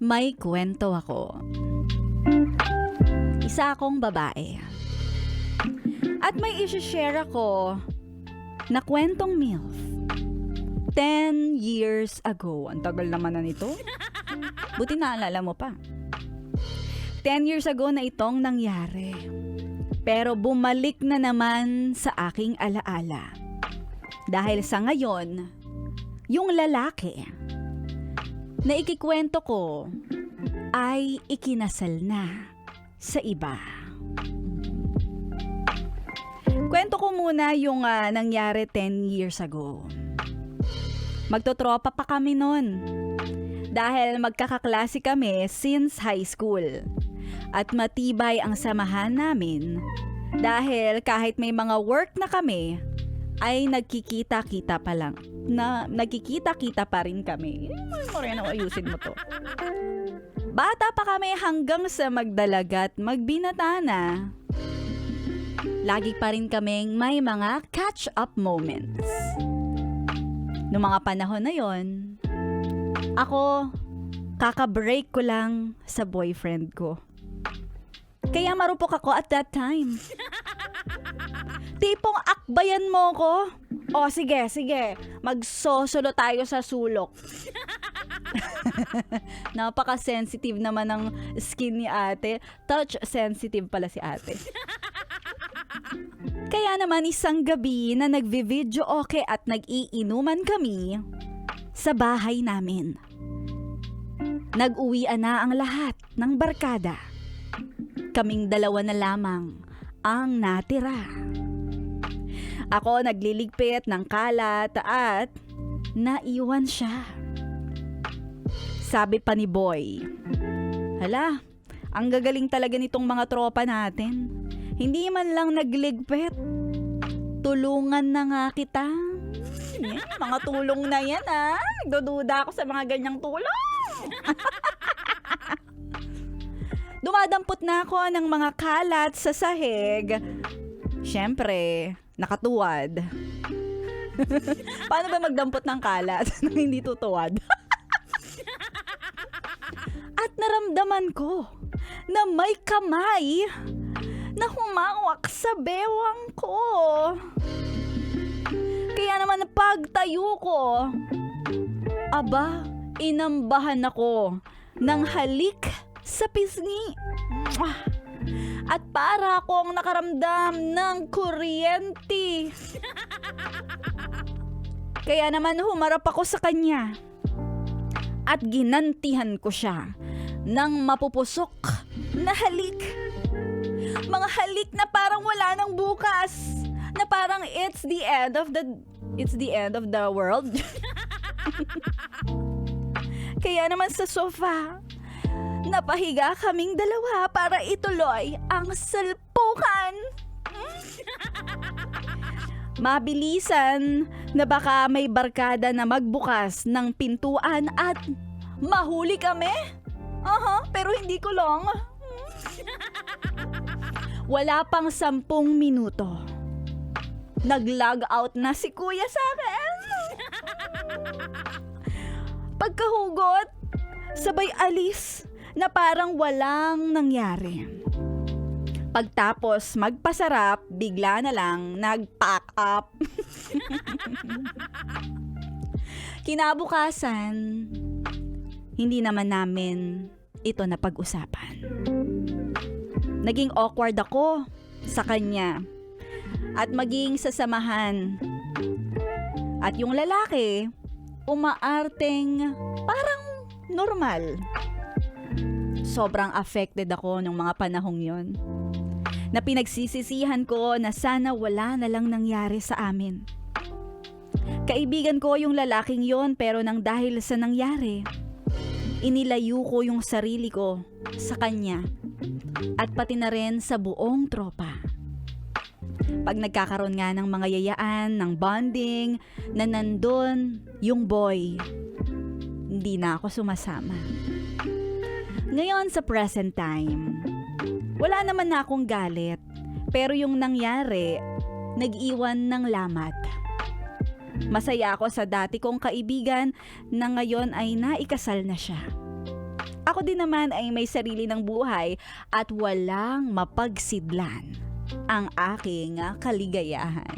May kwento ako. Isa akong babae. At may isi-share ako na kwentong MILF. 10 years ago. Ang tagal naman na nito. Buti naalala mo pa. 10 years ago na itong nangyari. Pero bumalik na naman sa aking alaala. Dahil sa ngayon, yung lalaki na ikikwento ko ay ikinasal na sa iba. Kwento ko muna yung nangyari 10 years ago. Magtotropa pa kami nun. Dahil magkakaklase kami since high school. At matibay ang samahan namin dahil kahit may mga work na kami, ay nagkikita-kita pa lang. Nagkikita-kita pa rin kami. Moreno, ayusin mo to. Bata pa kami hanggang sa magdalaga at magbinata na. Lagi pa rin kaming may mga catch-up moments. Noong mga panahon na yon, ako, kaka-break ko lang sa boyfriend ko. Kaya marupok ako at that time. Tipong akbayan mo ko. O sige, magsosolo tayo sa sulok. Napaka-sensitive naman ng skin ni ate. Touch sensitive pala si ate. Kaya naman isang gabi na nagvi-video okay at nag-iinuman kami sa bahay namin. Nag-uwian na ang lahat ng barkada. Kaming dalawa na lamang ang natira. Ako nagliligpit ng kalat at naiwan siya. Sabi pa ni Boy, hala, ang gagaling talaga nitong mga tropa natin. Hindi man lang nagligpit. Tulungan na nga kita. Yan, mga tulong na yan Nagdududa ako sa mga ganyang tulong. Dumadampot na ako ng mga kalat sa sahig. Siyempre, nakatuwad. Paano ba magdampot ng kalat nang hindi tutuwad? At naramdaman ko na may kamay na humawak sa bewang ko. Kaya naman pagtayo ko, aba, inambahan ako ng halik sa pisngi. At para akong nakaramdam ng kuryente. Kaya naman humarap ako sa kanya. At ginantihan ko siya ng mapupusok na halik. Mga halik na parang wala nang bukas. Na parang it's the end of the world. Kaya naman sa sofa, napahiga kaming dalawa para ituloy ang salpukan. Mabilisan na baka may barkada na magbukas ng pintuan at mahuli kami. Pero hindi ko lang. Wala pang 10 minuto. Nag-log out na si kuya sa akin. Pagkahugot, sabay alis na parang walang nangyari. Pagtapos magpasarap, bigla na lang nag-pack up. Kinabukasan, hindi naman namin ito napag-usapan. Naging awkward ako sa kanya at maging sasamahan. At yung lalaki, umaarteng parang normal. Sobrang affected ako nung mga panahong yon. Na pinagsisisihan ko na sana wala na lang nangyari sa amin. Kaibigan ko yung lalaking yon pero nang dahil sa nangyari, inilayo ko yung sarili ko sa kanya at pati na rin sa buong tropa. Pag nagkakaroon nga ng mga yayaan, ng bonding, na nandun yung boy, hindi na ako sumasama. Ngayon sa present time, wala naman na akong galit, pero yung nangyari, nag-iwan ng lamat. Masaya ako sa dati kong kaibigan na ngayon ay naikasal na siya. ako din naman ay may sarili ng buhay at walang mapagsidlan ang aking kaligayahan.